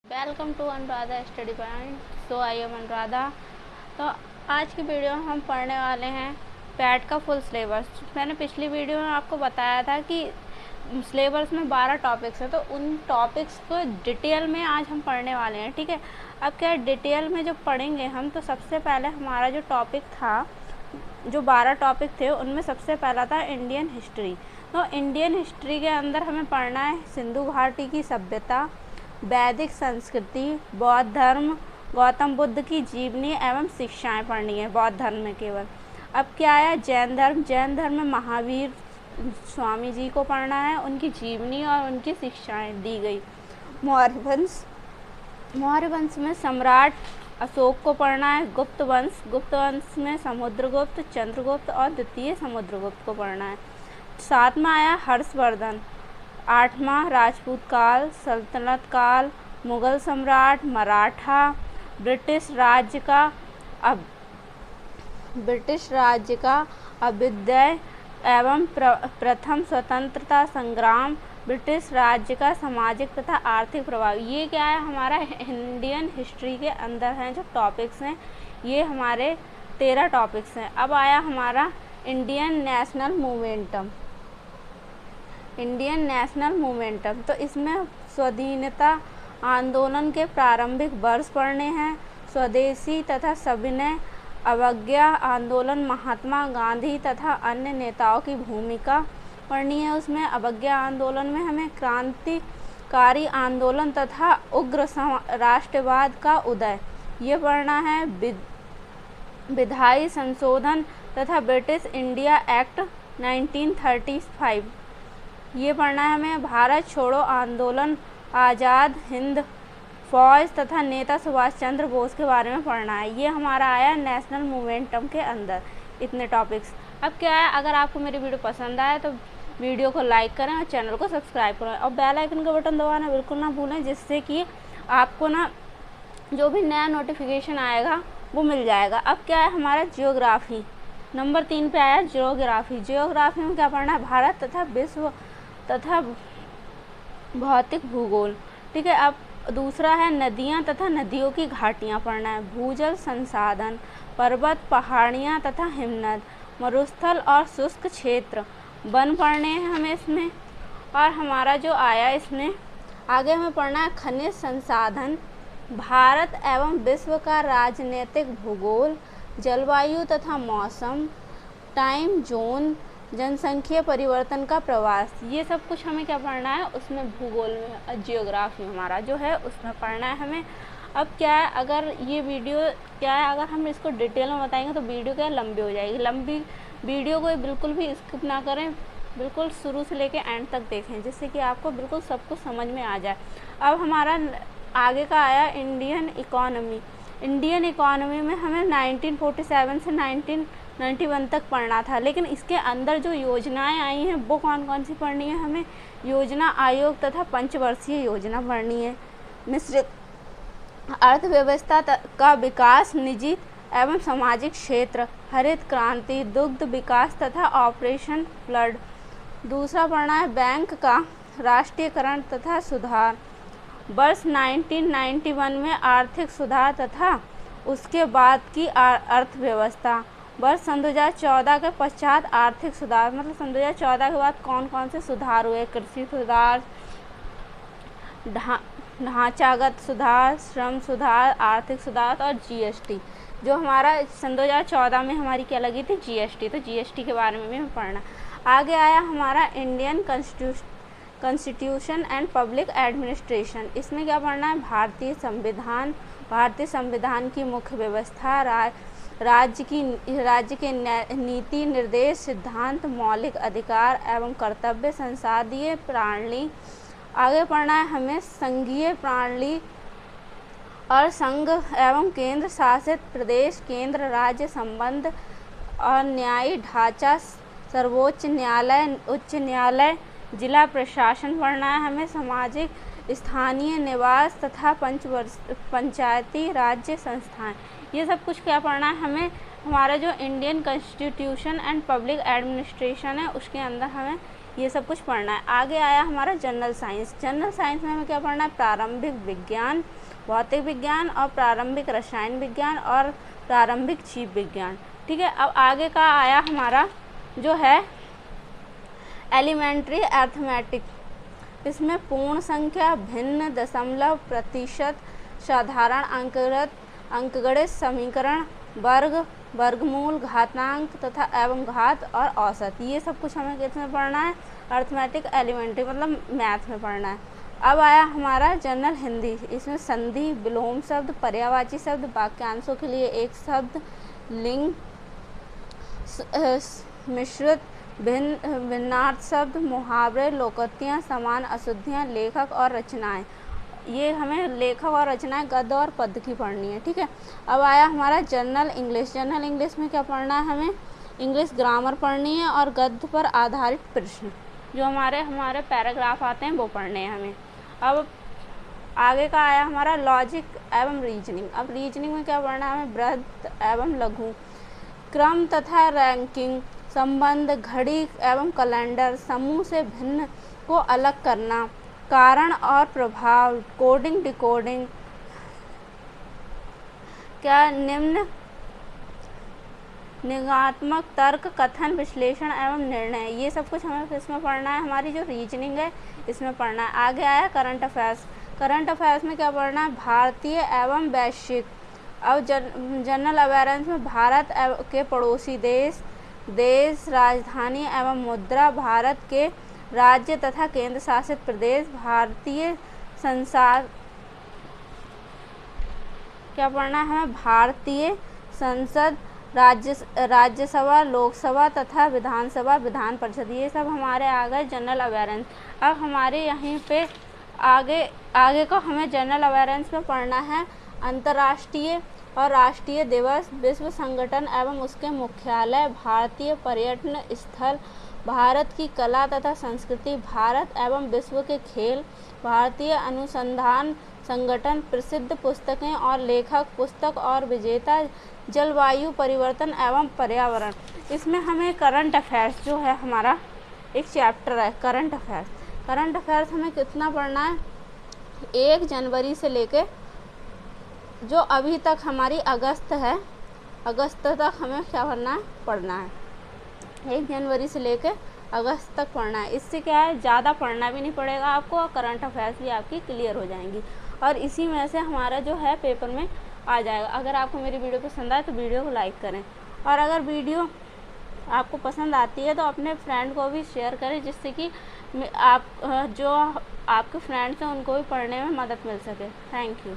Welcome to Anuradha study point. So I am Anuradha. तो आज की वीडियो में हम पढ़ने वाले हैं पैट का फुल सिलेबस। मैंने पिछली वीडियो में आपको बताया था कि सिलेबस में 12 टॉपिक्स हैं, तो उन टॉपिक्स को डिटेल में आज हम पढ़ने वाले हैं। ठीक है, अब क्या डिटेल में जो पढ़ेंगे हम, तो सबसे पहले हमारा जो टॉपिक था, जो 12 टॉपिक थे उनमें सबसे पहला था इंडियन हिस्ट्री। तो इंडियन हिस्ट्री के अंदर हमें पढ़ना है सिंधु घाटी की सभ्यता, वैदिक संस्कृति, बौद्ध धर्म, गौतम बुद्ध की जीवनी एवं शिक्षाएं पढ़नी है बौद्ध धर्म में केवल। अब क्या आया जैन धर्म। जैन धर्म में महावीर स्वामी जी को पढ़ना है, उनकी जीवनी और उनकी शिक्षाएं दी गई। मौर्य वंश में सम्राट अशोक को पढ़ना है। गुप्त वंश में समुद्रगुप्त, चंद्रगुप्त और द्वितीय समुद्रगुप्त को पढ़ना है। साथ में आया हर्षवर्धन। आठवां राजपूत काल, सल्तनत काल, मुगल सम्राट, मराठा, ब्रिटिश राज्य का अभ्युदय एवं प्रथम स्वतंत्रता संग्राम, ब्रिटिश राज्य का सामाजिक तथा आर्थिक प्रभाव। ये क्या है, हमारा इंडियन हिस्ट्री के अंदर हैं जो टॉपिक्स हैं, ये हमारे 13 टॉपिक्स हैं। अब आया हमारा इंडियन नेशनल मूवमेंटम। तो इसमें स्वाधीनता आंदोलन के प्रारंभिक वर्ष पढ़ने हैं। स्वदेशी तथा सविनय अवज्ञा आंदोलन, महात्मा गांधी तथा अन्य नेताओं की भूमिका पढ़नी है। उसमें अवज्ञा आंदोलन में हमें क्रांतिकारी आंदोलन तथा उग्र राष्ट्रवाद का उदय, ये पढ़ना है। विधायी संशोधन तथा ब्रिटिश इंडिया एक्ट 1935, ये पढ़ना है हमें। भारत छोड़ो आंदोलन, आज़ाद हिंद फौज तथा नेता सुभाष चंद्र बोस के बारे में पढ़ना है। ये हमारा आया नेशनल मूवमेंटम के अंदर, इतने टॉपिक्स। अब क्या है, अगर आपको मेरी वीडियो पसंद आए तो वीडियो को लाइक करें और चैनल को सब्सक्राइब करें और बेल आइकन का बटन दबाना बिल्कुल ना भूलें, जिससे कि आपको ना जो भी नया नोटिफिकेशन आएगा वो मिल जाएगा। अब क्या है हमारा जियोग्राफी, नंबर 3 पे आया जियोग्राफी। जियोग्राफी में क्या पढ़ना है, भारत तथा विश्व तथा भौतिक भूगोल। ठीक है, अब दूसरा है नदियाँ तथा नदियों की घाटियाँ पढ़ना है। भूजल संसाधन, पर्वत, पहाड़ियाँ तथा हिमनद, मरुस्थल और शुष्क क्षेत्र, वन पढ़ने हैं हमें इसमें। और हमारा जो आया इसमें आगे हमें पढ़ना है खनिज संसाधन, भारत एवं विश्व का राजनीतिक भूगोल, जलवायु तथा मौसम, टाइम जोन, जनसंख्या परिवर्तन का प्रवास। ये सब कुछ हमें क्या पढ़ना है उसमें, भूगोल में, जियोग्राफी हमारा जो है उसमें पढ़ना है हमें। अब क्या है, अगर ये वीडियो क्या है, अगर हम इसको डिटेल में बताएंगे तो वीडियो क्या लंबी हो जाएगी। लंबी वीडियो को बिल्कुल भी स्किप ना करें, बिल्कुल शुरू से लेके एंड तक देखें, जिससे कि आपको बिल्कुल सब कुछ समझ में आ जाए। अब हमारा आगे का आया इंडियन इकोनॉमी। इंडियन इकोनॉमी में हमें 1947 से 1991 तक पढ़ना था, लेकिन इसके अंदर जो योजनाएं आई हैं वो कौन कौन सी पढ़नी है हमें। योजना आयोग तथा पंचवर्षीय योजना पढ़नी है। मिश्रित अर्थव्यवस्था का विकास, निजी एवं सामाजिक क्षेत्र, हरित क्रांति, दुग्ध विकास तथा ऑपरेशन फ्लड। दूसरा पढ़ना है बैंक का राष्ट्रीयकरण तथा सुधार, वर्ष 1991 में आर्थिक सुधार तथा उसके बाद की अर्थव्यवस्था। वर्ष 2014 के पश्चात आर्थिक सुधार, मतलब 2014 के बाद कौन कौन से सुधार हुए, कृषि सुधार, ढांचागत सुधार, श्रम सुधार, आर्थिक सुधार और जीएसटी। जो हमारा 2014 में हमारी क्या लगी थी, जीएसटी, तो जीएसटी के बारे में भी हमें पढ़ना। आगे आया हमारा Indian constitution and public administration. इसमें क्या पढ़ना है, भारतीय संविधान की मुख्य व्यवस्था, राज्य के नीति निर्देश, सिद्धांत, मौलिक अधिकार एवं कर्तव्य, संसदीय प्रणाली। आगे पढ़ना है हमें संघीय प्रणाली और संघ एवं केंद्र शासित प्रदेश, केंद्र राज्य संबंध और न्यायी ढांचा, सर्वोच्च न्यायालय, उच्च न्यायालय, जिला प्रशासन पढ़ना है हमें, सामाजिक स्थानीय निवास तथा पंचायती राज्य संस्थाएं। ये सब कुछ क्या पढ़ना है हमें, हमारा जो Indian constitution and public administration है उसके अंदर हमें ये सब कुछ पढ़ना है। आगे आया हमारा जनरल साइंस। जनरल साइंस में हमें क्या पढ़ना है, प्रारंभिक विज्ञान, भौतिक विज्ञान और प्रारंभिक रसायन विज्ञान और प्रारंभिक जीव विज्ञान। ठीक है, अब आगे का आया हमारा जो है एलिमेंट्री अर्थमेटिक। इसमें पूर्ण संख्या, भिन्न, दशमलव, प्रतिशत, साधारण अंकगणित समीकरण, वर्ग, वर्गमूल, घातांक तथा एवं घात और औसत, ये सब कुछ हमें किसमें पढ़ना है, अर्थमेटिक एलिमेंट्री मतलब मैथ में पढ़ना है। अब आया हमारा जनरल हिंदी। इसमें संधि, विलोम शब्द, पर्यायवाची शब्द, वाक्यांशों के लिए एक शब्द, लिंग, मिश्रित, भिन्नार्थ शब्द, मुहावरे, लोकोक्तियाँ, समान अशुद्धियाँ, लेखक और रचनाएं। ये हमें लेखक और रचनाएं गद्य और पद्य की पढ़नी है। ठीक है, अब आया हमारा जनरल इंग्लिश। जनरल इंग्लिश में क्या पढ़ना है, हमें इंग्लिश ग्रामर पढ़नी है और गद्य पर आधारित प्रश्न जो हमारे पैराग्राफ आते हैं वो पढ़ने हैं हमें। अब आगे का आया हमारा लॉजिक एवं रीजनिंग। अब रीजनिंग में क्या पढ़ना है, हमें बृहत एवं लघु, क्रम तथा रैंकिंग, संबंध, घड़ी एवं कैलेंडर, समूह से भिन्न को अलग करना, कारण और प्रभाव, कोडिंग डिकोडिंग, क्या निगात्मक तर्क, कथन, विश्लेषण एवं निर्णय, ये सब कुछ हमें इसमें पढ़ना है। हमारी जो रीजनिंग है इसमें पढ़ना है। आगे आया करंट अफेयर्स। करंट अफेयर्स में क्या पढ़ना है, भारतीय एवं वैश्विक। अब जनरल अवेयरनेस में भारत के पड़ोसी देश, राजधानी एवं मुद्रा, भारत के राज्य तथा केंद्र शासित प्रदेश, भारतीय संसद, क्या पढ़ना है, भारतीय संसद, राज्यसभा, लोकसभा तथा विधानसभा, विधान परिषद, ये सब हमारे आ गए जनरल अवेयरनेस। अब हमारे यहीं पे आगे को हमें जनरल अवेयरनेस में पढ़ना है अंतर्राष्ट्रीय और राष्ट्रीय दिवस, विश्व संगठन एवं उसके मुख्यालय, भारतीय पर्यटन स्थल, भारत की कला तथा संस्कृति, भारत एवं विश्व के खेल, भारतीय अनुसंधान संगठन, प्रसिद्ध पुस्तकें और लेखक, पुस्तक और विजेता, जलवायु परिवर्तन एवं पर्यावरण। इसमें हमें करंट अफेयर्स जो है हमारा एक चैप्टर है करंट अफेयर्स। करंट अफेयर्स हमें कितना पढ़ना है, 1 जनवरी से लेके जो अभी तक हमारी अगस्त है, अगस्त तक हमें क्या पढ़ना है 1 जनवरी से लेके अगस्त तक पढ़ना है। इससे क्या है, ज़्यादा पढ़ना भी नहीं पड़ेगा आपको और करंट अफेयर्स भी आपकी क्लियर हो जाएंगी और इसी में से हमारा जो है पेपर में आ जाएगा। अगर आपको मेरी वीडियो पसंद आए तो वीडियो को लाइक करें और अगर वीडियो आपको पसंद आती है तो अपने फ्रेंड को भी शेयर करें, जिससे कि आप जो आपके फ्रेंड्स हैं उनको भी पढ़ने में मदद मिल सके। Thank you.